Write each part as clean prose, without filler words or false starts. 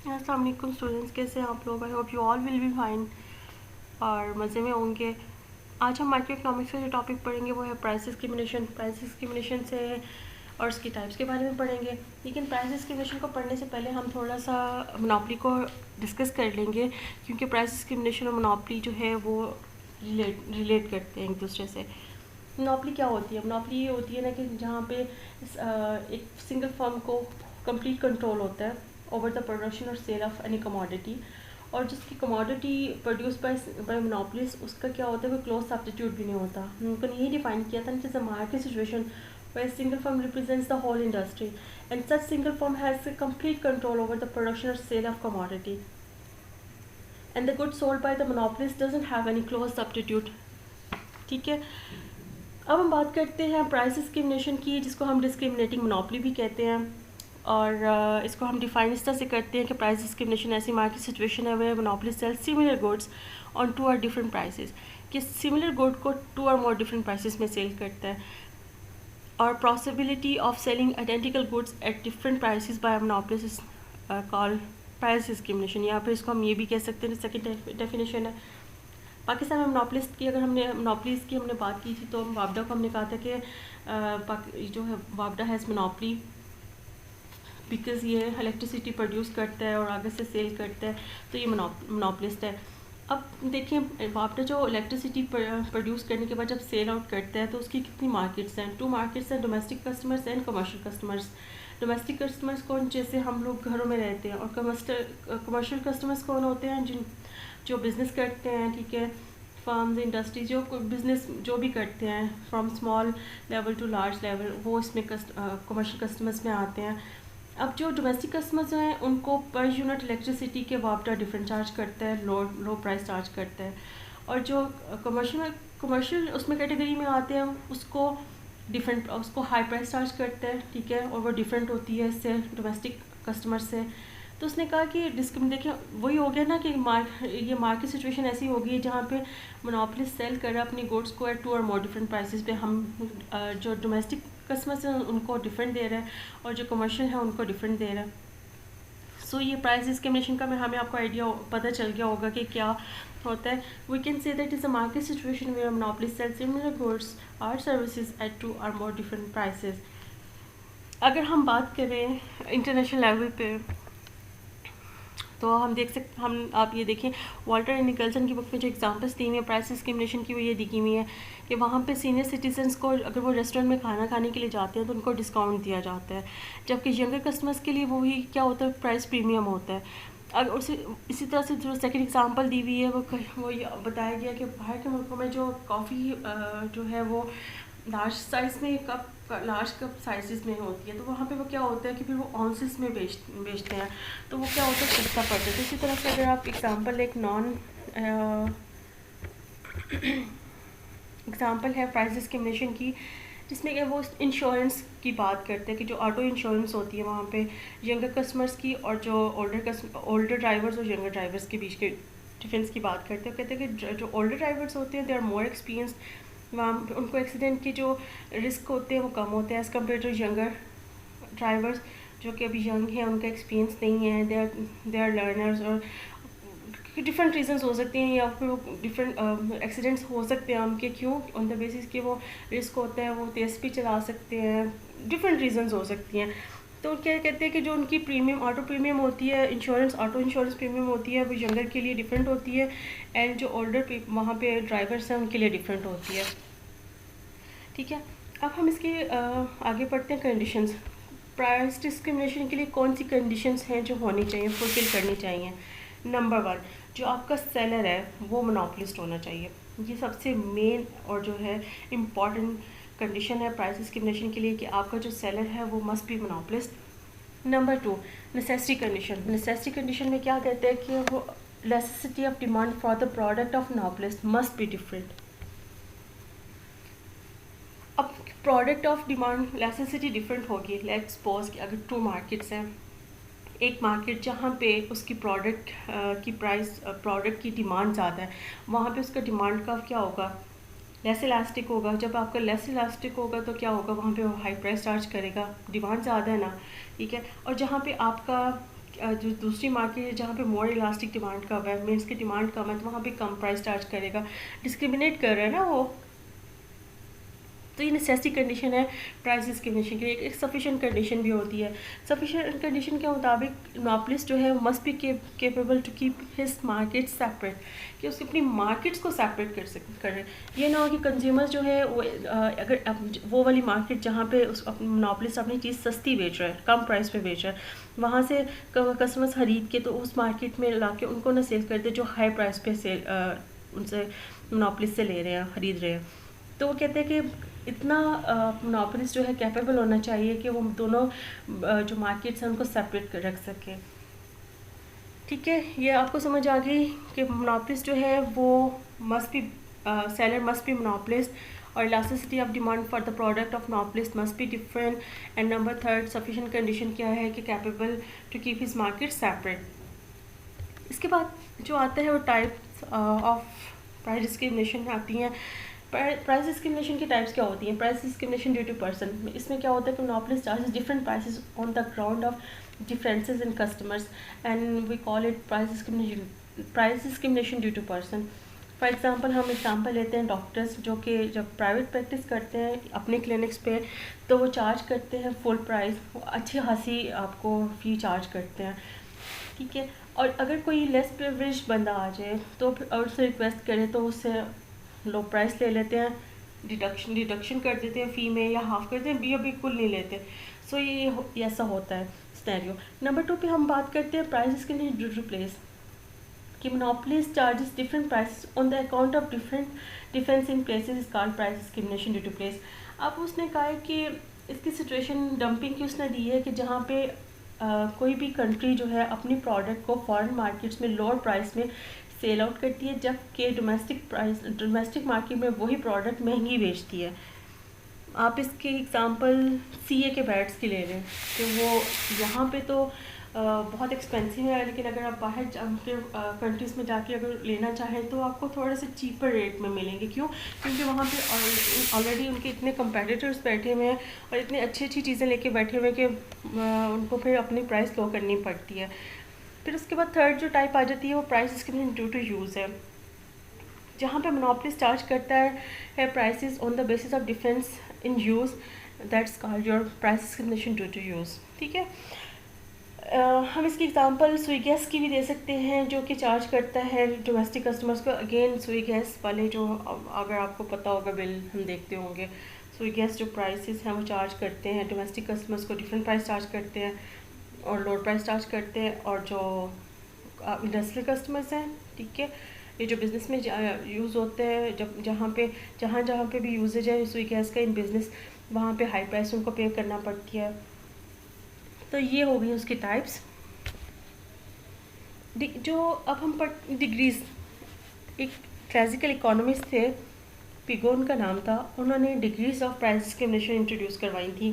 अस्सलाम वालेकुम स्टूडेंट्स, कैसे हैं आप लोग? I hope you all will be fine और मज़े में होंगे। आज हम माइक्रो इकोनॉमिक्स का जो टॉपिक पढ़ेंगे वो है प्राइस डिस्क्रिमिनेशन। प्राइस डिस्क्रिमिनेशन से और उसकी टाइप्स के बारे में पढ़ेंगे। लेकिन प्राइस डिस्क्रिमिनेशन को पढ़ने से पहले हम थोड़ा सा मोनोपोली को डिस्कस कर लेंगे, क्योंकि प्राइस डिस्क्रिमिनेशन और मोनोपोली जो है वो रिलेट करते हैं एक दूसरे से। मोनोपोली क्या होती है? मोनोपोली ये होती है ना कि जहाँ पे एक सिंगल फर्म को कंप्लीट कंट्रोल होता है ओवर द प्रोडक्शन और सेल ऑफ एनी कमोडिटी, और जिसकी कमोडिटी प्रोड्यूस बाय मोनोपोलिस्ट उसका क्या होता है, कोई क्लोज सब्स्टिट्यूट भी नहीं होता। उनको यही डिफाइन किया था कि market situation where a single firm represents the whole industry and such single firm has a complete control over the production or sale of commodity and the goods sold by the monopolist doesn't have any close substitute। ठीक है, अब हम बात करते हैं price discrimination की, जिसको हम डिस्क्रिमिनेटिंग मोनोपोली भी कहते हैं। और इसको हम डिफाइन इस तरह से करते हैं कि प्राइस डिस्क्रिमिनेशन ऐसी मार्केट सिचुएशन है where monopoly sell similar goods on two और डिफरेंट प्राइसेस, कि सिमिलर गुड को टू और मोर डिफरेंट प्राइसेस में सेल करता है। और possibility of selling identical goods at different prices by monopolist is called price discrimination, या फिर इसको हम ये भी कह सकते हैं, सेकंड डेफिनेशन है। पाकिस्तान में मोनोपोलिस्ट की, अगर हमने मोनोपोलीज की हमने बात की थी तो वापडा को हमने कहा था कि जो है वापडा हैज़ मोनोपोली बिकॉज ये इलेक्ट्रिसिटी प्रोड्यूस करता है और आगे से सेल करता है, तो ये मोनोपोलिस्ट है। अब देखिए, वापडा जो इलेक्ट्रिसिटी प्रोड्यूस करने के बाद जब सेल आउट करता है तो उसकी कितनी मार्केट्स हैं? 2 मार्केट्स हैं, domestic customers and commercial customers. Domestic customers कौन? जैसे हम लोग घरों में रहते हैं। और कमर्शियल कस्टमर्स कौन होते हैं? जो बिज़नेस करते हैं, ठीक है, फार्म्स, इंडस्ट्रीज, जो बिज़नेस जो भी करते हैं from small level to large level, वो इसमें कमर्शियल कस्टमर्स में आते हैं। अब जो डोमेस्टिक कस्टमर्स हैं उनको पर यूनिट इलेक्ट्रिसिटी के वापडा डिफरेंट चार्ज करता है, लो प्राइस चार्ज करता है। और जो कमर्शियल उसमें कैटेगरी में आते हैं उसको हाई प्राइस चार्ज करता है, ठीक है, और वो डिफरेंट होती है इससे डोमेस्टिक कस्टमर से। तो उसने कहा कि देखिए वही हो गया ना कि ये मार्केट सिचुएशन ऐसी हो गई जहाँ पे मोनोपोलिस्ट सेल कर रहा है अपनी गुड्स को एट 2 और मोर डिफरेंट प्राइसेस पे। हम जो डोमेस्टिक कस्टमर्स हैं उनको डिफरेंट दे रहा है और जो कमर्शियल है उनको डिफरेंट दे रहा है। सो ये प्राइस डिस्क्रिमिनेशन का हमें आपको आइडिया पता चल गया होगा कि क्या होता है। We can say that is a market situation where monopolist sell similar goods और सर्विसेज एट 2 और मोर डिफरेंट प्राइसेस। अगर हम बात करें इंटरनेशनल लेवल पे तो हम आप ये देखें, वाल्टर एंड निकल्सन की बुक में जो एग्जांपल्स दी हुई है प्राइस डिस्क्रिमिनेशन की, वो ये दी हुई है कि वहाँ पे सीनियर सिटीजन्स को अगर वो रेस्टोरेंट में खाना खाने के लिए जाते हैं तो उनको डिस्काउंट दिया जाता है, जबकि यंगर कस्टमर्स के लिए वही क्या होता है, प्राइस प्रीमियम होता है। अगर इसी तरह से जो सेकंड एग्जांपल दी हुई है वो ये बताया गया कि बाहर के मुल्कों में जो कॉफ़ी जो है वो लार्ज साइज़ में लार्ज कप साइज़ में होती है, तो वहाँ पे वो क्या होता है कि फिर वो ऑन्सेस में बेचते हैं, तो वो क्या होता है, सस्ता पड़ता है। तो इसी तरह से अगर आप एग्जांपल एक एग्जांपल है प्राइस डिस्क्रिमिनेशन की, जिसमें कि वो इंश्योरेंस की बात करते हैं कि जो ऑटो इंश्योरेंस होती है वहाँ पे यंगर कस्टमर्स की और जो ओल्डर ड्राइवर्स और यंगर ड्राइवर्स के बीच के डिफरेंस की बात करते हैं। कहते हैं कि जो ओल्डर ड्राइवर्स होते हैं दे आर मोर एक्सपीरियंस, वहाँ उनको एक्सीडेंट के जो रिस्क होते हैं वो कम होते हैं as compare to younger drivers जो कि अभी यंग हैं, उनका एक्सपीरियंस नहीं है, दे आर लर्नर्स, और डिफरेंट रीजंस हो सकते हैं या फिर डिफरेंट एक्सीडेंट्स हो सकते हैं उनके, क्यों ऑन द बेसिस कि वो रिस्क होता है, वो तेज़ भी चला सकते हैं, डिफरेंट रीजंस हो सकती हैं। तो क्या कहते हैं कि जो उनकी प्रीमियम ऑटो प्रीमियम होती है, ऑटो इंश्योरेंस प्रीमियम होती है, वो यंगर के लिए डिफरेंट होती है, एंड जो ओल्डर वहाँ पे ड्राइवर्स हैं उनके लिए डिफरेंट होती है। ठीक है, अब हम इसके आगे पढ़ते हैं कंडीशंस। प्राइस डिस्क्रिमिनेशन के लिए कौन सी कंडीशंस हैं जो होनी चाहिए, फुलफिल करनी चाहिए? नंबर 1, जो आपका सेलर है वो मोनोपोलिस्ट होना चाहिए। ये सबसे मेन और जो है इम्पॉर्टेंट कंडीशन है प्राइस डिस्क्रिमिनेशन के लिए कि आपका जो सेलर है वो must be monopolist. Number 2, necessity condition. Necessity condition में क्या कहते हैं कि वो necessity of demand for the product of monopolist must be different. अब product of demand necessity different होगी। लेट्स सपोज कि अगर 2 मार्केट्स हैं, एक मार्केट जहाँ पे उसकी प्रोडक्ट की प्राइस, प्रोडक्ट की डिमांड ज़्यादा है, वहाँ पे उसका डिमांड का क्या होगा, लेस इलास्टिक होगा। जब आपका लेस इलास्टिक होगा तो क्या होगा, वहाँ पे वो हाई प्राइस चार्ज करेगा, डिमांड ज़्यादा है ना, ठीक है। और जहाँ पे आपका जो दूसरी मार्केट है जहाँ पे मोर इलास्टिक डिमांड कम है, मीन्स की डिमांड कम है, तो वहाँ पे कम प्राइस चार्ज करेगा, डिस्क्रिमिनेट कर रहा है ना वो। तो ये नेसेसिटी कंडीशन है प्राइस डिस्क्रिमिनेशन के लिए। एक सफिशिएंट कंडीशन भी होती है। सफिशिएंट कंडीशन के मुताबिक मोनोपोलिस्ट जो है must be capable to keep his market separate, कि उसकी अपनी मार्केट्स को सेपरेट करे। ये ना हो कि कंज्यूमर्स जो है वो अगर वो वाली मार्केट जहाँ पे उस मोनोपोलिस्ट अपनी चीज़ सस्ती बेच रहा है, कम प्राइस पे बेच रहा है, वहाँ से कस्टमर्स खरीद के तो उस मार्केट में ला के उनको ना सेल करते जो हाई प्राइस पे सेल उनसे मोनोपोलिस्ट से ले रहे हैं, खरीद रहे हैं। तो वो कहते हैं कि इतना मोनोपोलिस्ट जो है कैपेबल होना चाहिए कि वो दोनों जो मार्केट्स हैं उनको सेपरेट कर रख सके। ठीक है, ये आपको समझ आ गई कि मोनोपोलिस्ट जो है वो must be seller must be monopolist और elasticity of demand for the product of monopolist must be different. And number third, sufficient condition क्या है कि capable to keep his market separate. इसके बाद जो आता है वो टाइप्स ऑफ प्राइस डिस्क्रिमिनेशन आती हैं। प्राइस डिस्क्रिमिनेशन की टाइप्स क्या होती हैं? Price discrimination due to person, इसमें क्या होता है कि monopolist charges different prices on the ground of differences in customers and we call it price discrimination due to person. For example हम एग्जांपल लेते हैं डॉक्टर्स जो कि जब प्राइवेट प्रैक्टिस करते हैं अपने क्लिनिक्स पे, तो वो चार्ज करते हैं फुल प्राइस, अच्छी खासी आपको फ़ी चार्ज करते हैं। ठीक है, और अगर कोई लेस प्रिविलेज बंदा आ जाए तो और उससे रिक्वेस्ट करे तो उससे लो प्राइस ले लेते हैं, डिडक्शन कर देते हैं फ़ी में, या हाफ कर देते हैं, या बिल्कुल नहीं लेते। सो ये ऐसा होता है सिनेरियो। नंबर 2 पे हम बात करते हैं प्राइसेस के लिए ड्यू टू प्लेस, कि monopolist charges different prices on the account of difference in places is called price discrimination due to place. अब उसने कहा है कि इसकी सिचुएशन डंपिंग की उसने दी है कि जहाँ पे कोई भी कंट्री जो है अपनी प्रोडक्ट को फॉरेन मार्केट्स में लोअर प्राइस में सेल आउट करती है, जबकि डोमेस्टिक मार्केट में वही प्रोडक्ट महंगी बेचती है। आप इसके एग्जांपल सीए के बैट्स की ले लें कि वो यहाँ पे तो बहुत एक्सपेंसिव है, लेकिन अगर आप बाहर कंट्रीज़ में जाके अगर लेना चाहें तो आपको थोड़े से चीपर रेट में मिलेंगे। क्यों? क्योंकि वहाँ पे ऑलरेडी उनके इतने कंपेटिटर्स बैठे हुए हैं और इतनी अच्छी अच्छी चीज़ें लेके बैठे हुए हैं कि उनको फिर अपनी प्राइस लो करनी पड़ती है। फिर उसके बाद थर्ड जो टाइप आ जाती है वो price discrimination due to use है, जहाँ पे मोनोपोलिस्ट चार्ज करता है prices on the basis of difference in use, that's called your price discrimination due to use. ठीक है, हम इसकी एग्जांपल स्वी गैस की भी दे सकते हैं जो कि चार्ज करता है डोमेस्टिक कस्टमर्स को। अगेन स्वी गैस वाले जो, अगर आपको पता होगा बिल हम देखते होंगे, स्वी गैस जो प्राइसेस हैं वो चार्ज करते हैं डोमेस्टिक कस्टमर्स को, डिफरेंट प्राइस चार्ज करते हैं और लोअर प्राइस चार्ज करते हैं। और जो इंडस्ट्रियल कस्टमर्स हैं, ठीक है, ये जो बिज़नेस में यूज़ होते हैं, जहाँ पे भी यूजेज है स्वी गैस का इन बिज़नेस, वहाँ पे हाई प्राइस उनको पे करना पड़ती है। तो ये हो गई उसकी टाइप्स। जो अब हम डिग्रीज, एक क्लासिकल इकोनॉमिस्ट थे, पिगोन का नाम था, उन्होंने degrees of price discrimination introduce करवाई थी,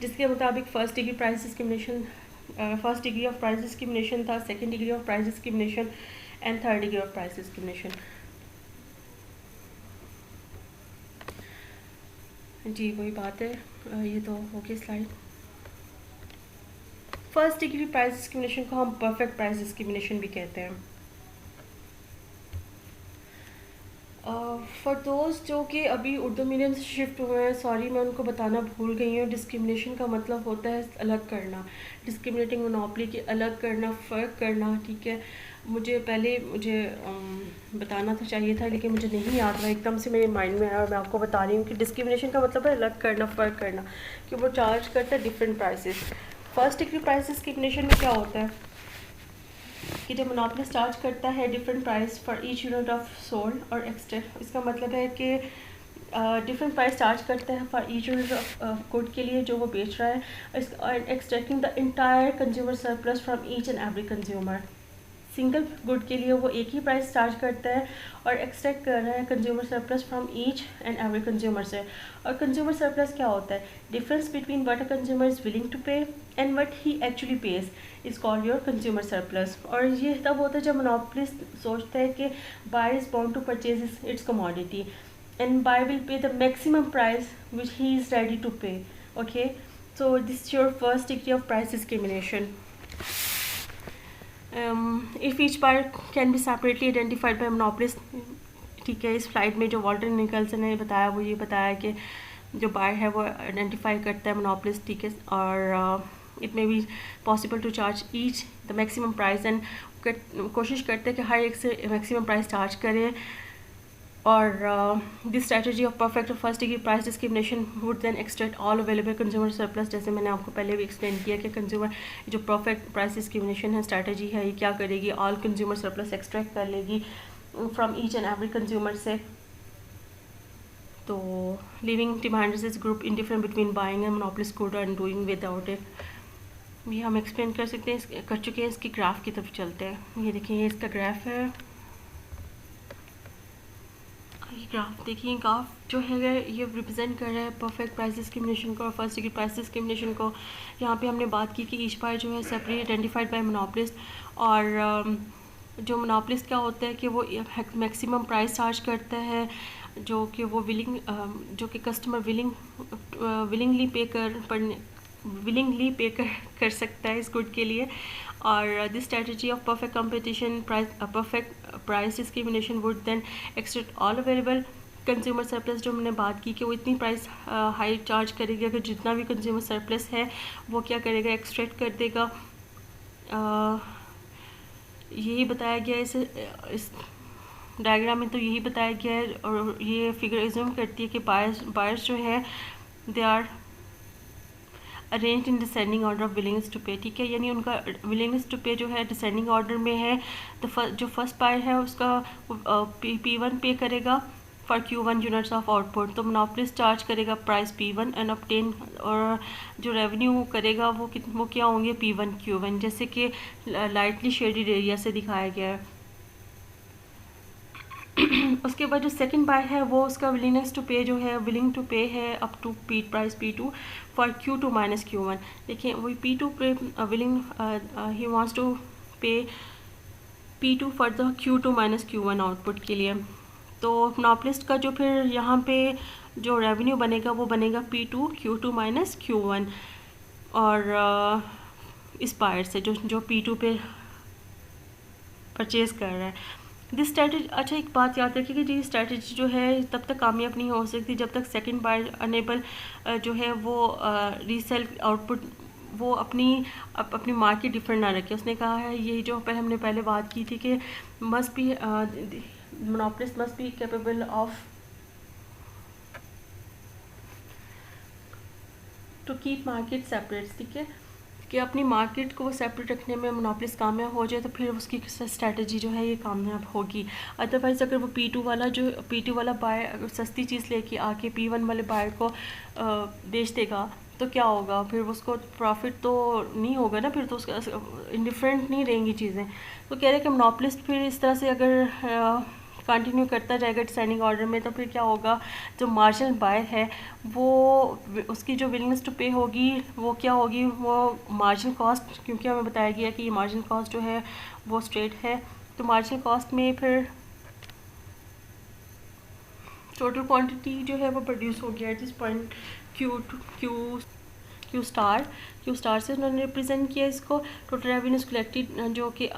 जिसके मुताबिक first degree of price discrimination था, second degree of price discrimination and third degree of price discrimination. जी वही बात है, ये तो हो गई slide. First degree price discrimination को हम परफेक्ट प्राइस डिस्क्रिमिनेशन भी कहते हैं। फॉर दोस्त जो कि अभी उर्दू मीडियम से शिफ्ट हुए हैं, सॉरी मैं उनको बताना भूल गई हूँ, डिस्क्रिमिनेशन का मतलब होता है अलग करना, डिस्क्रिमिनेटिंग मोनोपोली की अलग करना, फ़र्क करना। ठीक है, मुझे बताना तो चाहिए था लेकिन मुझे नहीं याद रहा, एकदम से मेरे माइंड में आया और मैं आपको बता रही हूँ कि डिस्क्रिमिनेशन का मतलब है अलग करना, फ़र्क करना, कि वो चार्ज करता है different prices. First degree price discrimination में क्या होता है कि जब मोनोपोलिस्ट चार्ज करता है different price for each unit of sold और एक्सट्रैक्ट, इसका मतलब है कि डिफरेंट प्राइस चार्ज करता है for each unit of good के लिए जो वो बेच रहा है, extracting the entire consumer surplus from each and every consumer. Single good के लिए वो एक ही प्राइस चार्ज करता है और एक्सट्रैक्ट कर रहा है consumer surplus from each and every consumer से। और कंज्यूमर सरप्लस क्या होता है? Difference between what a consumer is willing to pay and what he actually pays is called your consumer surplus. और ये तब होता है जब मोनोपोलिस्ट सोचता है कि buyer is bound to purchase its commodity and buyer will pay the maximum price which he is ready to pay. Okay, so this is your first degree of price discrimination. If each buyer can be separately identified by monopolist, ठीक है। इस flight में जो Walter Nicholson ने बताया वो ये बताया कि जो बायर है वो आइडेंटिफाई करता है मोनोपोलिस्ट, ठीक है। और it may be possible to charge each the maximum price, and कोशिश करते हैं कि हर एक से मैक्सिमम प्राइस चार्ज करें। और दिस स्ट्रैटेजी ऑफ परफेक्ट और first degree price discrimination would then extract all available consumer surplus. जैसे मैंने आपको पहले भी एक्सप्लेन किया कि कंज्यूमर जो परफेक्ट प्राइस डिस्क्रिमिनेशन है स्ट्रैटेजी है, ये क्या करेगी, ऑल कंज्यूमर सरप्लस एक्सट्रैक्ट कर लेगी from each and every consumer से। तो living demands is group indifferent between buying and monopolist good and doing without it. ये हम एक्सप्लेन कर सकते हैं, कर चुके हैं। इसकी ग्राफ की तरफ चलते हैं। ये देखिए, ये इसका ग्राफ है। ये ग्राफ देखिए, ग्राफ जो है ये रिप्रेजेंट कर रहा है परफेक्ट प्राइस डिस्क्रिमिनेशन को और फर्स्ट डिग्री प्राइस डिस्क्रिमिनेशन को। यहाँ पे हमने बात की कि ईच बायर जो है सेपरेट आइडेंटिफाइड बाय मोनोपोलिस्ट, और जो मोनोपोलिस्ट क्या होता है कि वो मैक्सिमम प्राइस चार्ज करता है, जो कि वो जो कि कस्टमर विलिंगली पे कर सकता है इस गुड के लिए। और this strategy of perfect competition perfect price discrimination would then extract all available consumer surplus. जो हमने बात की कि वो इतनी प्राइस हाई चार्ज करेगा कि जितना भी कंज्यूमर सरप्लस है वो क्या करेगा, एक्सट्रैक्ट कर देगा। यही बताया गया इस डायग्राम में, तो यही बताया गया है। और ये फिगर एज्यूम करती है कि बायर्स जो है they are arrange in descending order of willingness to pay, ठीक है। यानी उनका विलिंगनेस टू पे जो है डिसेंडिंग ऑर्डर में है। तो जो फर्स्ट बायर है उसका P1 पे करेगा for Q1 units of output. तो मोनोपोलिस्ट चार्ज करेगा प्राइस P1 एंड ऑब्टेन, और जो रेवेन्यू करेगा वो क्या होंगे, P1 Q1, जैसे कि लाइटली शेडेड एरिया से दिखाया गया है। उसके बाद जो सेकंड बायर है वो उसका विलिंगनेस टू पे जो है, विलिंग टू पे है up to price P2 for Q2 minus Q1। देखिए वही P2 पे विलिंग ही वांट्स टू पे P2 for the Q2 minus Q1 output के लिए। तो मोनोपोलिस्ट का जो फिर यहाँ पे जो रेवेन्यू बनेगा वो बनेगा P2 Q2 माइनस Q1, और इस बायर से जो P2 पे परचेज कर रहा है। दिस स्ट्रैटेजी, अच्छा एक बात याद रखिए कि ये स्ट्रैटेजी जो है तब तक कामयाब नहीं हो सकती जब तक सेकंड बायर अनेबल जो है वो रीसेल आउटपुट वो अपनी मार्केट डिफरेंट ना रखे। उसने कहा है ये जो हमने पहले बात की थी कि must be monopolist must be capable of to keep market separate, ठीक है, कि अपनी मार्केट को सेपरेट रखने में मोनोपोलिस्ट कामयाब हो जाए तो फिर उसकी स्ट्रैटेजी जो है ये कामयाब होगी। अदरवाइज़ अगर वो P2 वाला बायर अगर सस्ती चीज़ लेके आके P1 वाले बायर को बेच देगा तो क्या होगा, फिर उसको प्रॉफिट तो नहीं होगा ना, फिर तो उसका इंडिफरेंट नहीं रहेंगी चीज़ें। तो कह रहे हैं कि मोनोपोलिस्ट फिर इस तरह से अगर कंटिन्यू करता जाएगा डिसेंडिंग ऑर्डर में, तो फिर क्या होगा, जो मार्जिनल बायर है वो उसकी जो विलिंगनेस टू पे होगी वो क्या होगी, वो मार्जिनल कॉस्ट, क्योंकि हमें बताया गया कि ये मार्जिनल कॉस्ट जो है वो स्ट्रेट है। तो मार्जिनल कॉस्ट में फिर टोटल क्वांटिटी जो है वो प्रोड्यूस हो गया है जिस पॉइंट क्यू स्टार से उन्होंने रिप्रेजेंट किया इसको। टोटल रेवेन्यूज कलेक्टेड जो कि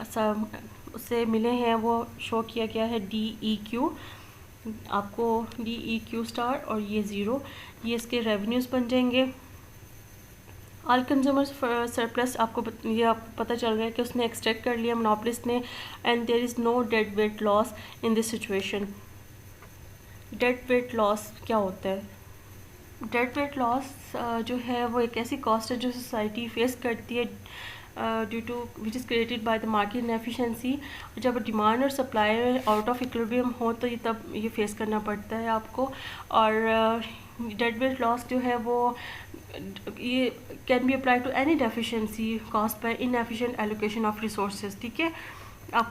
उससे मिले हैं वो शो किया गया है DEQ, आपको DEQ स्टार, और ये 0, ये इसके रेवेन्यूज़ बन जाएंगे। ऑल कंज्यूमर सरप्लस आपको पता चल रहा है कि उसने एक्सट्रैक्ट कर लिया मोनोपोलिस्ट ने, and there is no dead weight loss in this situation. Dead weight loss क्या होता है? डेड वेट लॉस जो है वो एक ऐसी कॉस्ट है जो सोसाइटी फेस करती है due to which is created by the market inefficiency. जब डिमांड और सप्लाई आउट ऑफ इक्विलिब्रियम हो तो ये फेस करना पड़ता है आपको। और डेड वेट लॉस जो है वो ये can be apply to any deficiency cost by inefficient allocation of resources, ठीक है।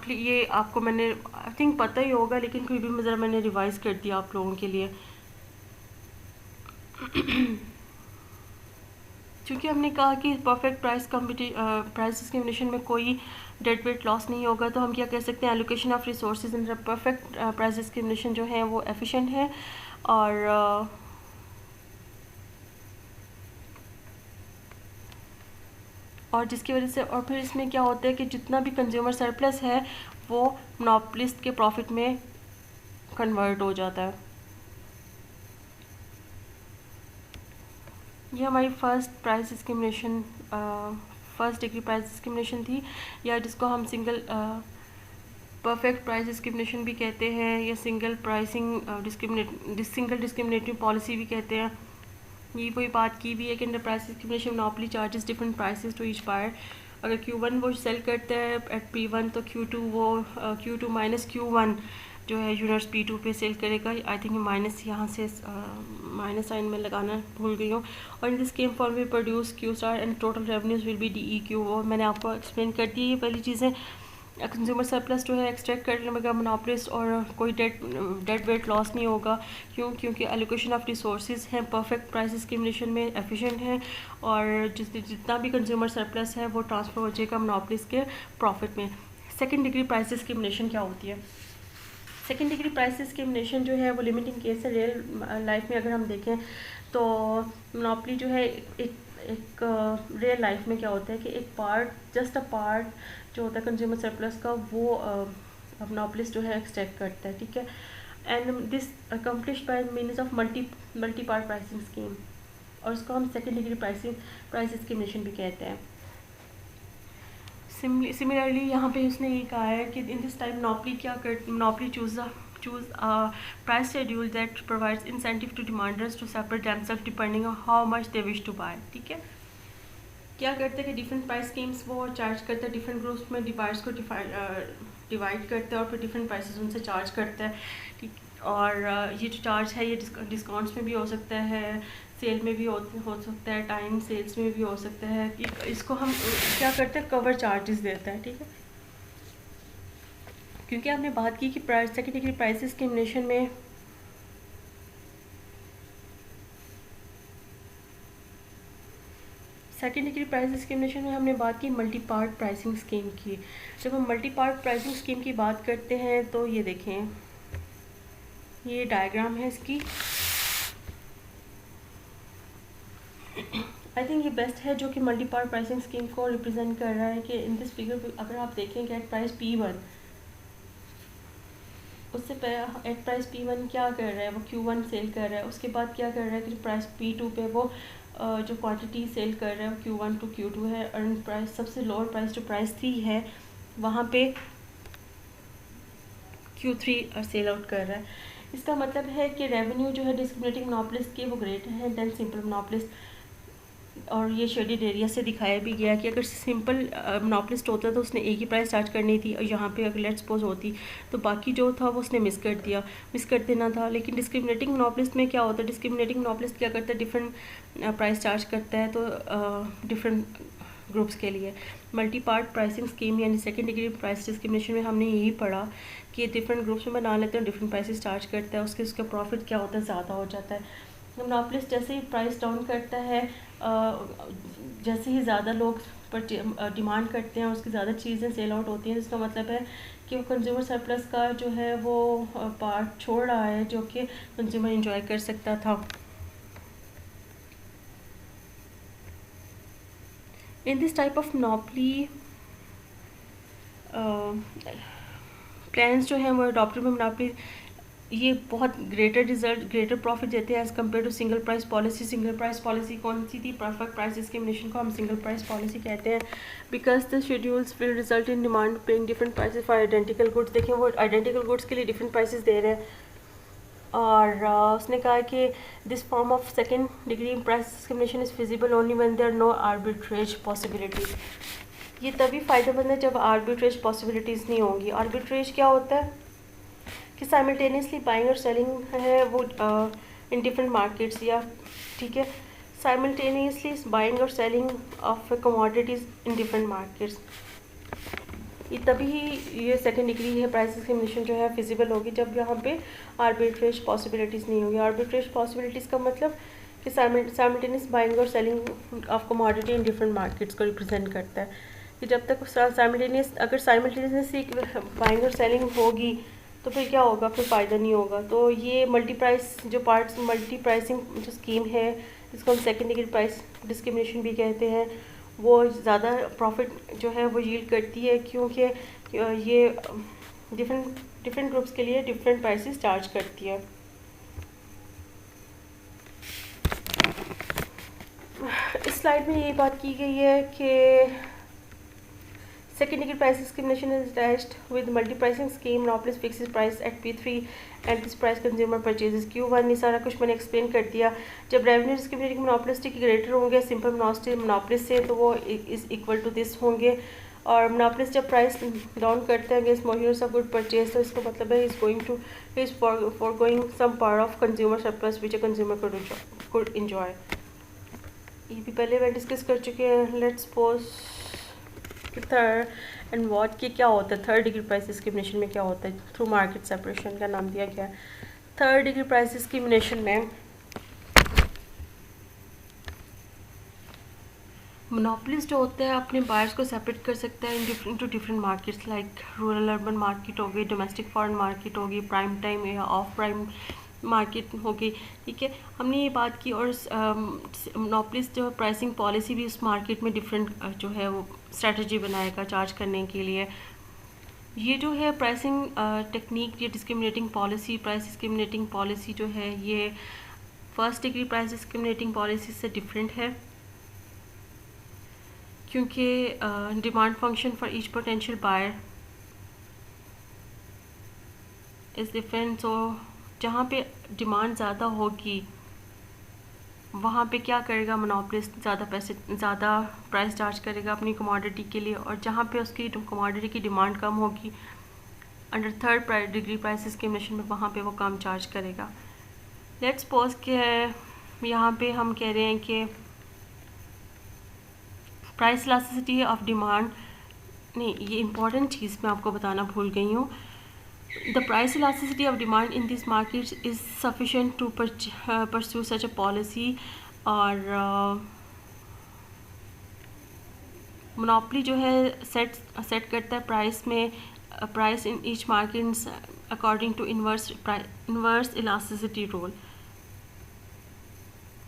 ये आपको मैंने आई थिंक पता ही होगा, लेकिन फिर भी ज़रा मैंने रिवाइज़ कर दिया आप लोगों के लिए। क्योंकि हमने कहा कि परफेक्ट प्राइस डिस्क्रिमिनेशन में कोई डेड वेट लॉस नहीं होगा, तो हम क्या कह सकते हैं, allocation of resources in perfect price discrimination जो है वो एफिशिएंट है। और और जिसकी वजह से और फिर इसमें क्या होता है कि जितना भी कंज्यूमर सरप्लस है वो मोनोपोलिस्ट के प्रॉफिट में कन्वर्ट हो जाता है। ये हमारी फर्स्ट डिग्री प्राइस डिस्क्रिमिनेशन थी, या जिसको हम सिंगल परफेक्ट प्राइस डिस्क्रिमिनेशन भी कहते हैं, या सिंगल डिस्क्रिमिनेटरी पॉलिसी भी कहते हैं। ये वही बात की भी है कि under price discrimination monopoly charges different prices to each buyer. अगर Q1 वो सेल करते हैं एट P1 तो Q2 माइनस Q1 जो है यूनिट्स P2 पे सेल करेगा। आई थिंक माइनस यहाँ से माइनस साइन में लगाना भूल गई हूँ। और in this came form we produce Q star and total revenues will be DEQ। और मैंने आपको एक्सप्लेन कर दी ये पहली चीज़ें। कंज्यूमर सरप्लस जो है एक्सट्रैक्ट करने में मोनोपोलिस्ट और कोई डेट वेट लॉस नहीं होगा। क्योंकि एलोकेशन ऑफ रिसोर्सेज हैं परफेक्ट प्राइस डिस्क्रिमिनेशन में एफिशिएंट है, और जितना भी कंज्यूमर सरप्लस है वो ट्रांसफ़र हो जाएगा मोनोपोलिस्ट के प्रॉफिट में। सेकेंड डिग्री प्राइस डिस्क्रिमिनेशन क्या होती है? सेकेंड डिग्री प्राइस डिस्क्रिमिनेशन जो है वो लिमिटिंग केस है। रियल लाइफ में अगर हम देखें तो मोनोपोली जो है एक रियल लाइफ में क्या होता है कि एक जस्ट अ पार्ट जो होता है कंज्यूमर सरप्लस का वो मोनोपोलिस्ट जो है एक्सट्रैक्ट करता है, ठीक है। And this accomplish bye means of multi part pricing scheme, और उसको हम सेकेंड डिग्री प्राइस डिस्क्रिमिनेशन भी कहते हैं। सिमिलरली यहाँ पे उसने ये कहा है कि in this type monopoly choose price schedule that provides incentive to demanders to separate themselves depending on how much they wish to buy, ठीक है। क्या करते हैं कि डिफरेंट प्राइस स्कीम्स वो चार्ज करते हैं, डिफरेंट ग्रुप्स में डिवाइड्स को डिवाइड करते हैं और फिर डिफरेंट प्राइसेस उनसे चार्ज करते हैं, ठीक। और ये जो चार्ज है ये डिस्काउंट्स में भी हो सकता है, सेल में भी हो सकता है, टाइम सेल्स में भी हो सकता है। इसको हम क्या करते हैं, कवर चार्जेस देते हैं, ठीक है। क्योंकि आपने बात की कि सेकेंड डिग्री प्राइस डिस्क्रिमिनेशन में हमने बात की मल्टी पार्ट प्राइसिंग स्कीम की। जब हम मल्टी पार्ट प्राइसिंग स्कीम की बात करते हैं तो ये देखें, ये डायग्राम है इसकी। आई थिंक ये बेस्ट है जो कि मल्टी पार्ट प्राइसिंग स्कीम को रिप्रेजेंट कर रहा है कि इन दिस फिगर अगर आप देखें कि एट प्राइस P1 उससे एट प्राइस P1 क्या कर रहा है, वो Q1 सेल कर रहा है। उसके बाद क्या कर रहा है कि प्राइस P2 पे वो जो क्वांटिटी सेल कर रहा है वो Q1 टू Q2 है, और प्राइस सबसे लोअर प्राइस जो प्राइस 3 है वहाँ पे Q3 सेल आउट कर रहा है। इसका मतलब है कि रेवेन्यू जो है डिस्क्रिमिनेटिंग मोनोपोलिस्ट की वो ग्रेटर है देन सिंपल मोनोपोलिस्ट। और ये शेडेड एरिया से दिखाया भी गया कि अगर सिंपल मोनोपोलिस्ट होता तो उसने एक ही प्राइस चार्ज करनी थी, और यहाँ पे अगर लेट्स सपोज होती तो बाकी जो था वो उसने मिस कर देना था। लेकिन डिस्क्रिमिनेटिंग मोनोपोलिस्ट में क्या होता है, डिस्क्रिमिनेटिंग मोनोपोलिस्ट क्या करता है, डिफरेंट प्राइस चार्ज करता है, तो डिफरेंट ग्रुप्स के लिए। मल्टी पार्ट प्राइसिंग स्कीम यानी सेकेंड डिग्री प्राइस डिस्क्रिमिनेशन में हमने यही पढ़ा कि डिफरेंट ग्रुप्स में बना लेते हैं, डिफरेंट प्राइसेस चार्ज करता है, उसका प्रॉफिट क्या होता है, ज़्यादा हो जाता है। मोनोपोलिस्ट जैसे ही प्राइस डाउन करता है, जैसे ही ज़्यादा लोग पर डिमांड करते हैं उसकी ज़्यादा चीज़ें सेल आउट होती हैं, जिसका मतलब है कि वो कंज्यूमर सरप्लस का जो है वो पार्ट छोड़ रहा है जो कि कंज्यूमर इंजॉय कर सकता था। In this type of monopoly plans जो हैं वो अडॉप्टेड में मोनोपोली ये बहुत ग्रेटर प्रॉफिट देते हैं as compare to single price policy. Single price policy कौन सी थी, परफेक्ट प्राइस डिस्क्रिमिनेशन को हम सिंगल प्राइस पॉलिसी कहते हैं। Because the schedules will result in demand paying different prices for identical goods. देखें वो आइडेंटिकल गुड्स के लिए डिफरेंट प्राइसेस दे रहे हैं। और उसने कहा कि this form of second degree price discrimination is feasible only when there are no arbitrage possibilities. ये तभी फ़ायदेमंद है जब आर्बिट्रेज पॉसिबिलिटीज़ नहीं होंगी। आर्बिट्रेज क्या होता है कि साइमल्टेनियसली बाइंग और सेलिंग है वो इन डिफरेंट मार्केट्स, या ठीक है साइमल्टेनियसली बाइंग और selling of commodities in different markets. ये तभी ये सेकेंड डिग्री है प्राइस डिस्क्रिमिनेशन जो है फिजिबल होगी जब यहाँ पे आर्बिट्रेज पॉसिबिलिटीज़ नहीं होगी। आर्बिट्रेज पॉसिबिलिटीज़ का मतलब कि साइमल्टेनियस बाइंग और selling of commodity in different markets को रिप्रेजेंट करता है। कि जब तक अगर साइमल्टेनियसली बाइंग और सेलिंग होगी तो फिर क्या होगा, फिर फ़ायदा नहीं होगा। तो ये मल्टी प्राइसिंग जो स्कीम है जिसको हम सेकेंड डिग्री प्राइस डिस्क्रिमिनेशन भी कहते हैं, वो ज़्यादा प्रॉफिट जो है वो यील्ड करती है, क्योंकि ये डिफरेंट डिफरेंट ग्रुप्स के लिए डिफरेंट प्राइसेस चार्ज करती है। इस स्लाइड में ये बात की गई है कि second degree price discrimination is attached with multi-pricing scheme. Monopolist fixes price at P3 and this price consumer purchases Q1। ये सारा कुछ मैंने एक्सप्लेन कर दिया। जब रेवेन्यू डिस्क्रिमिनेटिंग मोनोपोलिस्ट के ग्रेटर होंगे सिंपल मोनोपोलिस्ट से, तो वो इज इक्वल टू दिस होंगे। और मोनोपोलिस्ट जब प्राइस डाउन करते हैं अगेंस्ट मोहियर्स ऑफ गुड परचेज, तो इसका मतलब है is going to is for going some part of consumer surplus which a consumer could enjoy. ये भी पहले मैं डिस्कस कर चुके हैं। Let's suppose third and what की क्या होता है, थर्ड डिग्री प्राइस डिस्क्रिमिनेशन में क्या होता है, थ्रू मार्केट सेपरेशन का नाम दिया गया है। थर्ड डिग्री प्राइस डिस्क्रिमिनेशन में मोनोपोलिस्ट जो होते हैं अपने बायर्स को सेपरेट कर सकता है in two different markets, like rural urban market होगी, डोमेस्टिक फॉरेन मार्केट होगी, प्राइम टाइम या ऑफ प्राइम मार्केट होगी। ठीक है, हमने ये बात की। और मोनोपोलिस्ट जो प्राइसिंग पॉलिसी भी उस मार्केट में डिफरेंट जो है वो स्ट्रेटजी बनाएगा चार्ज करने के लिए। ये जो है प्राइसिंग टेक्निक, ये discriminating policy, price discriminating policy जो है ये first degree price discriminating policy से डिफरेंट है, क्योंकि demand function for each potential buyer is different. So जहाँ पे डिमांड ज़्यादा होगी वहाँ पे क्या करेगा मोनोपोलिस्ट, ज़्यादा प्राइस चार्ज करेगा अपनी कमोडिटी के लिए। और जहाँ पे उसकी कमोडिटी की डिमांड कम होगी under third degree price discrimination में, वहाँ पे वो कम चार्ज करेगा। लेट्स सपोज कि यहाँ पे हम कह रहे हैं कि प्राइस इलास्टिसिटी ऑफ डिमांड, नहीं ये इंपॉर्टेंट चीज़ मैं आपको बताना भूल गई हूँ। The price elasticity of demand in these markets is sufficient to pursue such a policy। और मोनोपोली जो है सेट करता है प्राइस में, price in each markets according to inverse elasticity rule.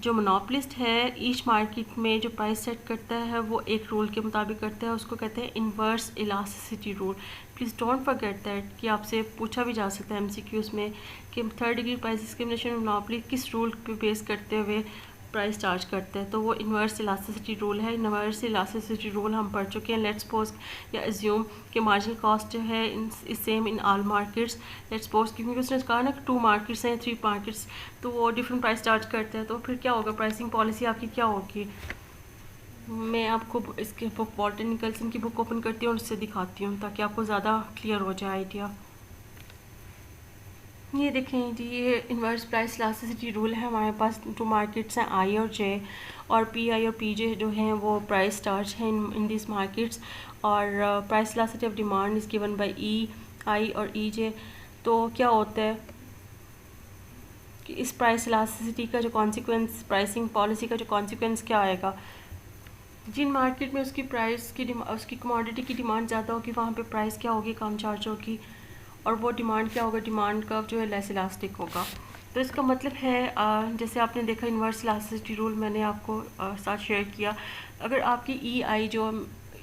जो मोनोपोलिस्ट है ईच मार्केट में जो प्राइस सेट करता है वो एक रूल के मुताबिक करता है, उसको कहते हैं inverse elasticity rule. Please don't forget that कि आपसे पूछा भी जा सकता है एमसीक्यूज़ में कि third degree price discrimination monopoly किस रूल पे बेस करते हुए प्राइस चार्ज करते हैं, तो वो इन्वर्स इलास्टिसिटी रूल है। इन्वर्स इलास्टिसिटी रूल हम पढ़ चुके हैं। लेट्स सपोज या एज्यूम कि मार्जिनल कॉस्ट जो है is same in all markets. Let's suppose क्योंकि उसने कहा ना कि 2 मार्केट्स हैं, 3 मार्केट्स, तो वो डिफरेंट प्राइस चार्ज करते हैं, तो फिर क्या होगा, प्राइसिंग पॉलिसी आपकी क्या होगी। मैं आपको इसके बुक वॉल्टर निकल्सन की बुक ओपन करती हूँ और उससे दिखाती हूँ ताकि आपको ज़्यादा क्लियर हो जाए आइडिया। ये देखें जी, ये इन्वर्स प्राइस इलास्टिसिटी रूल है। हमारे पास 2 मार्केट्स हैं आई और जे, और पी आई और पी जे जो हैं वो प्राइस चार्ज हैं इन दिस मार्केट्स। और price elasticity of demand is given by E I और ई जे। तो क्या होता है कि इस प्राइस इलास्टिसिटी का जो कॉन्सिक्वेंस, प्राइसिंग पॉलिसी का जो कॉन्सिक्वेंस क्या आएगा, जिन मार्केट में उसकी कमोडिटी की डिमांड ज़्यादा होगी वहाँ पे प्राइस क्या होगी, कम चार्ज होगी। और वो डिमांड क्या होगा, डिमांड कर्व जो है लेस इलास्टिक होगा। तो इसका मतलब है जैसे आपने देखा इन्वर्स इलास्टिसिटी रूल मैंने आपको साथ शेयर किया। अगर आपकी ई आई जो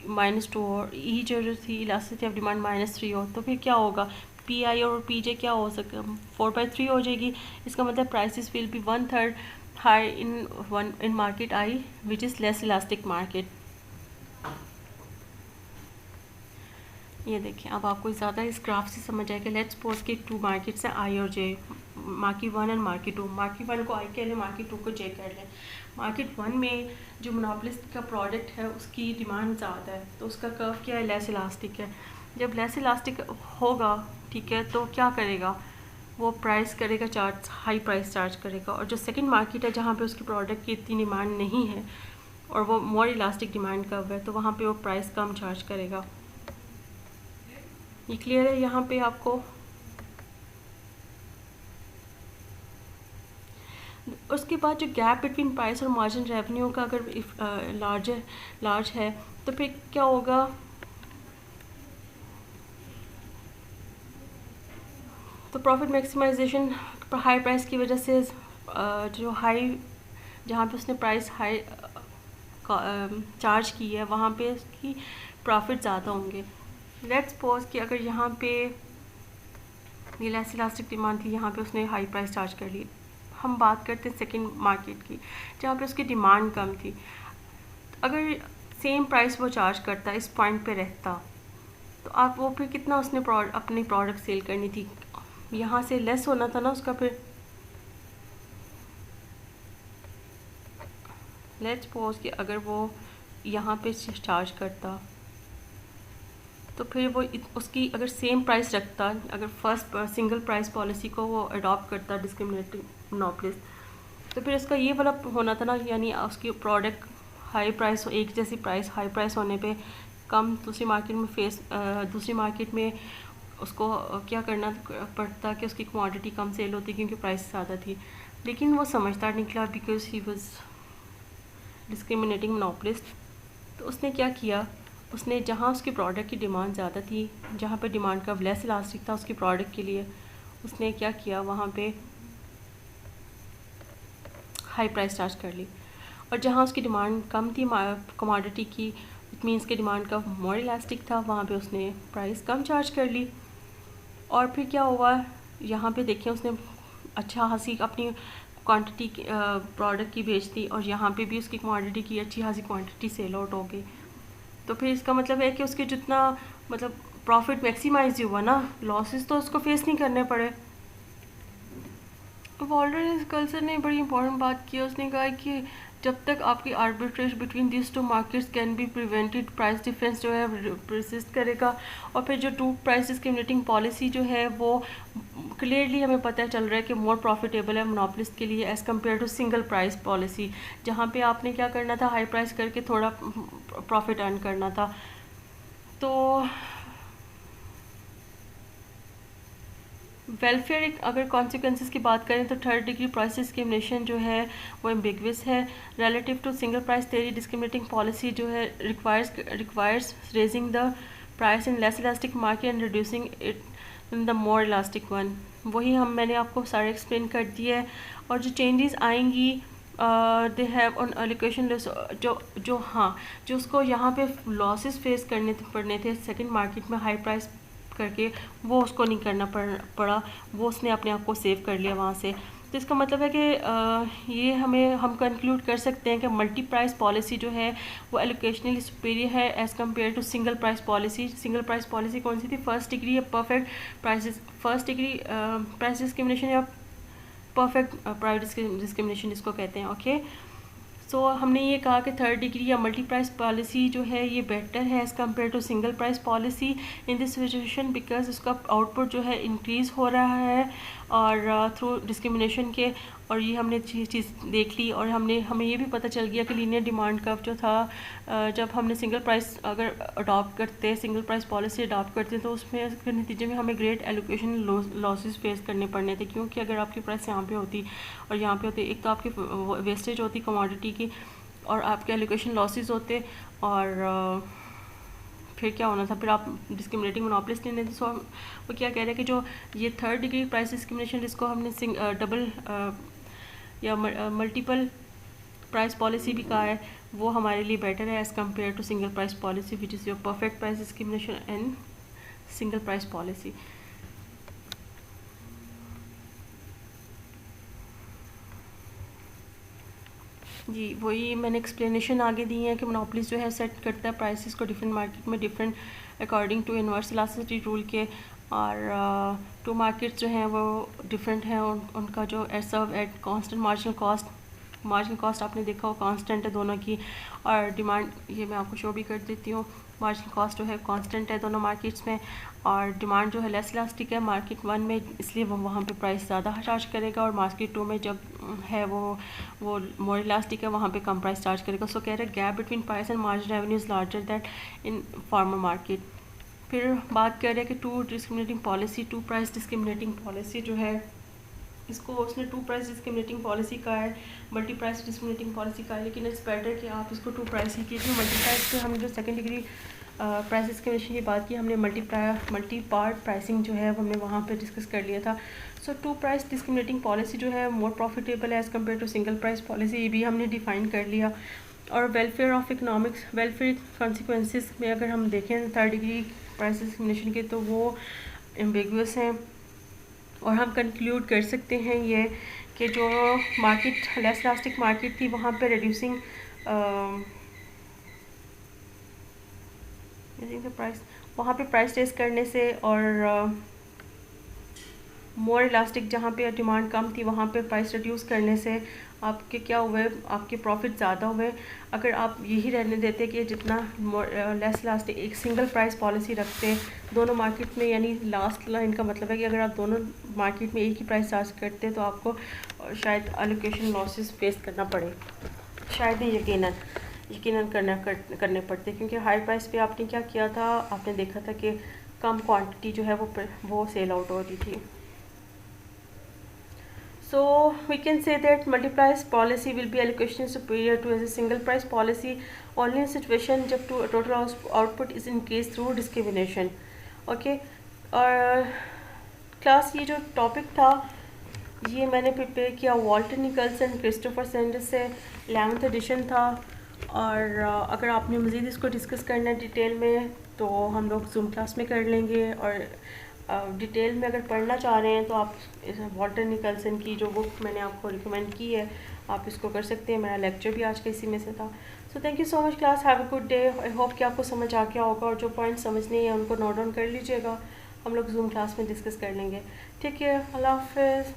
-2 और ई जो थी इलास्टिसिटी ऑफ डिमांड -3 हो, तो फिर क्या होगा, पी आई और पी जे क्या हो सकता है, 4/3 हो जाएगी। इसका मतलब prices will be 1/3 high in market I which is less elastic market. ये देखें, अब आपको ज़्यादा इस ग्राफ से समझ आएगा। लेट्स सपोज कि 2 मार्केट्स हैं आई और जे, मार्केट 1 एंड मार्केट 2। मार्केट 1 को आई कह लें, मार्केट 2 को जे कर लें। मार्केट 1 में जो मोनोपोलिस्ट का प्रोडक्ट है उसकी डिमांड ज़्यादा है, तो उसका कर्व क्या है, लेस इलास्टिक है। जब लेस इलास्टिक होगा, ठीक है, तो क्या करेगा, वो प्राइस करेगा चार्ज, हाई प्राइस चार्ज करेगा। और जो सेकंड मार्केट है जहाँ पे उसकी प्रोडक्ट की इतनी डिमांड नहीं है और वो मोर इलास्टिक डिमांड कर्व है, तो वहाँ पे वो प्राइस कम चार्ज करेगा। ये क्लियर है यहाँ पे आपको। उसके बाद जो गैप बिटवीन प्राइस और मार्जिन रेवेन्यू का अगर लार्ज है तो फिर क्या होगा, तो प्रॉफिट मैक्सिमाइजेशन हाई प्राइस की वजह से जो हाई, जहाँ पे उसने प्राइस हाई चार्ज की है वहाँ पे उसकी प्रॉफिट ज़्यादा होंगे। लेट्स सपोज कि अगर यहाँ पे ये लेस इलास्टिक डिमांड थी, यहाँ पे उसने हाई प्राइस चार्ज कर ली। हम बात करते हैं सेकंड मार्केट की जहाँ पे उसकी डिमांड कम थी। अगर सेम प्राइस वो चार्ज करता, इस पॉइंट पे रहता, तो आप वो फिर कितना उसने अपनी प्रोडक्ट सेल करनी थी, यहाँ से लेस होना था ना उसका। फिर लेट्स सपोज कि अगर वो यहाँ पे चार्ज करता तो फिर वो उसकी अगर सेम प्राइस रखता, अगर फर्स्ट सिंगल प्राइस पॉलिसी को वो अडॉप्ट करता डिस्क्रिमिनेटिंग मोनोपोलिस्ट, तो फिर उसका ये वाला होना था ना, यानी उसकी प्रोडक्ट हाई प्राइस, एक जैसी प्राइस हाई प्राइस होने पे कम दूसरी मार्केट में उसको क्या करना पड़ता कि उसकी क्वांटिटी कम सेल होती क्योंकि प्राइस ज़्यादा थी। लेकिन वो समझदार निकला because he was discriminating monopolist. तो उसने क्या किया, उसने जहाँ उसकी प्रोडक्ट की डिमांड ज़्यादा थी, जहाँ पे डिमांड का लेस इलास्टिक था उसकी प्रोडक्ट के लिए, उसने क्या किया वहाँ पे हाई प्राइस चार्ज कर ली। और जहाँ उसकी डिमांड कम थी कमोडिटी की, इट मीन्स की डिमांड का मोर इलास्टिक था, वहाँ पे उसने प्राइस कम चार्ज कर ली। और फिर क्या हुआ, यहाँ पे देखें उसने अच्छा खासी अपनी क्वांटिटी प्रोडक्ट की बेच दी और यहाँ पे भी उसकी क्वांटिटी की अच्छी खासी क्वांटिटी सेल आउट हो गई। तो फिर इसका मतलब है कि उसके जितना मतलब प्रॉफिट मैक्सिमाइज हुआ ना, लॉसेस तो उसको फेस नहीं करने पड़े। वॉल्टर स्कल्सर ने बड़ी इंपॉर्टेंट बात की, उसने कहा कि जब तक आपकी arbitrage between this two markets can be prevented, price difference जो है परसिस्ट करेगा। और फिर जो टू प्राइस डिस्क्रिमिनेटिंग पॉलिसी जो है वो क्लियरली हमें पता चल रहा है कि मोर प्रॉफिटेबल है मोनोपोलिस्ट के लिए as compare to single price policy, जहाँ पे आपने क्या करना था, हाई प्राइस करके थोड़ा प्रॉफिट अर्न करना था। तो वेलफेयर अगर कॉन्सिक्वेंसेस की बात करें तो थर्ड डिग्री प्राइस डिस्क्रिमिनेशन जो है वो एम्बिगुअस है relative to single price theory. Discriminating policy जो है requires raising the price in less elastic market and reducing it in the more elastic one. वही मैंने आपको सारे एक्सप्लेन कर दिया है। और जो चेंजेस आएंगी दे हैव ऑन एलोकेशन जो उसको यहाँ पे लॉसेस फेस करने पड़ने थे सेकंड मार्केट में हाई प्राइस करके, वो उसको नहीं करना पड़ा, वो उसने अपने आप को सेव कर लिया वहाँ से। तो इसका मतलब है कि ये हम कंक्लूड कर सकते हैं कि मल्टी प्राइस पॉलिसी जो है वो एलोकेशनली सुपीरियर है as compare to single price policy. Single price policy कौन सी थी, फर्स्ट डिग्री या perfect price, first degree price discrimination या परफेक्ट प्राइस डिस्क्रिमिनेशन जिसको कहते हैं। ओके, सो हमने ये कहा कि थर्ड डिग्री या मल्टी प्राइस पॉलिसी जो है ये बेटर है as compare to single price policy in this situation because उसका आउटपुट जो है इंक्रीज़ हो रहा है और थ्रू डिस्क्रिमिनेशन के। और ये हमने चीज़ देख ली और हमें ये भी पता चल गया कि लीनियर डिमांड कर्व जो था, जब हमने सिंगल प्राइस अगर अडॉप्ट करते हैं, सिंगल प्राइस पॉलिसी अडॉप्ट करते हैं, तो उसमें उसके नतीजे में हमें ग्रेट एलोकेशन लॉसेस फेस करने पड़ने थे। क्योंकि अगर आपकी प्राइस यहाँ पे होती और यहाँ पे होती, एक तो आपकी वेस्टेज होती कमोडिटी की और आपके एलोकेशन लॉसेस होते, और फिर क्या होना था, फिर आप डिस्क्रिमिनेटिंग मोनोपोलिस्ट नहीं थे। सो वो क्या कह रहे हैं कि जो ये थर्ड डिग्री प्राइस डिस्क्रिमिनेशन जिसको हमने डबल या मल्टीपल प्राइस पॉलिसी भी कहा है, वो हमारे लिए बेटर है as compare to single price policy which is your perfect price discrimination and single price policy. जी वही मैंने एक्सप्लेनेशन आगे दी है कि मोनोपोलिस्ट जो है सेट करता है प्राइसेस को डिफरेंट मार्केट में different according to inverse elasticity rule के। और टू मार्केट्स जो हैं वो डिफरेंट हैं, उनका जो serve at constant marginal cost आपने देखा हो कांस्टेंट है दोनों की। और डिमांड ये मैं आपको शो भी कर देती हूँ, मार्जिनल कॉस्ट जो है कांस्टेंट है दोनों मार्केट्स में, और डिमांड जो है लेस इलास्टिक है मार्केट वन में, इसलिए वो वहाँ पे प्राइस ज़्यादा चार्ज करेगा, और मार्केट टू में जब है वो मोर इलास्टिक है वहाँ पे कम प्राइस चार्ज करेगा। सो कह रहे हैं gap between price and margin revenue is larger that in farmer market. फिर बात कर रहे हैं कि टू प्राइस डिस्क्रिमिनेटिंग पॉलिसी जो है, इसको उसने टू प्राइस डिस्क्रिमिनेटिंग पॉलिसी का है, मल्टी प्राइस डिस्क्रिमिनेटिंग पॉलिसी का है, लेकिन इट्स बेटर कि आप इसको टू प्राइस ही कीजिए। मल्टी प्राइस पे हमने जो सेकंड डिग्री प्राइस डिस्क्रिमिनेशन की बात की, हमने मल्टी पार्ट प्राइसिंग जो है हमने वहाँ पे डिस्कस कर लिया था। So to price discriminating policy जो है मोर प्रॉफिटेबल है as compare to single price policy, ये भी हमने डिफाइन कर लिया। और welfare of economics, welfare consequences में अगर हम देखें थर्ड डिग्री प्राइस डिस्क्रिमिनेशन के, तो वो एम्बिगुअस हैं। और हम कंक्लूड कर सकते हैं ये कि जो मार्केट लेस इलास्टिक मार्केट थी वहाँ पे रिड्यूसिंग प्राइस, वहाँ पे प्राइस टेस्ट करने से और मोर इलास्टिक जहाँ पे डिमांड कम थी वहाँ पे प्राइस रिड्यूस करने से आपके क्या हुए, आपके प्रॉफिट ज़्यादा हुए। अगर आप यही रहने देते कि जितना लेस इलास्टिक एक सिंगल प्राइस पॉलिसी रखते दोनों मार्केट में, यानी लास्ट लाइन का मतलब है कि अगर आप दोनों मार्केट में एक ही प्राइस चार्ज करते तो आपको शायद एलोकेशन लॉसेस फेस करना पड़े, शायद ही यकीनन करने पड़ते, क्योंकि हाई प्राइस पे आपने क्या किया था, आपने देखा था कि कम क्वांटिटी जो है वो सेल आउट हो रही थी। So we can say that multi-price policy will be allocation superior to as a single price policy only in situation जब total output is increased through discrimination. Okay, और क्लास ये जो टॉपिक था ये मैंने प्रिपेयर किया वॉल्टर निकल्सन क्रिस्टोफर सैंडर्स से, 11th addition था। और अगर आपने मज़ीद इसको डिस्कस करना है डिटेल में तो हम लोग जूम क्लास में कर लेंगे। और डिटेल में अगर पढ़ना चाह रहे हैं तो आप इस वॉल्टर निकल्सन की जो बुक मैंने आपको रिकमेंड की है आप इसको कर सकते हैं। मेरा लेक्चर भी आज का इसी में से था। So thank you so much class, have a good day. I hope कि आपको समझ आ गया होगा, और जो पॉइंट समझने हैं उनको नोट डाउन कर लीजिएगा, हम लोग जूम क्लास में डिस्कस कर लेंगे। ठीक है, अल्लाह हाफ़िज़।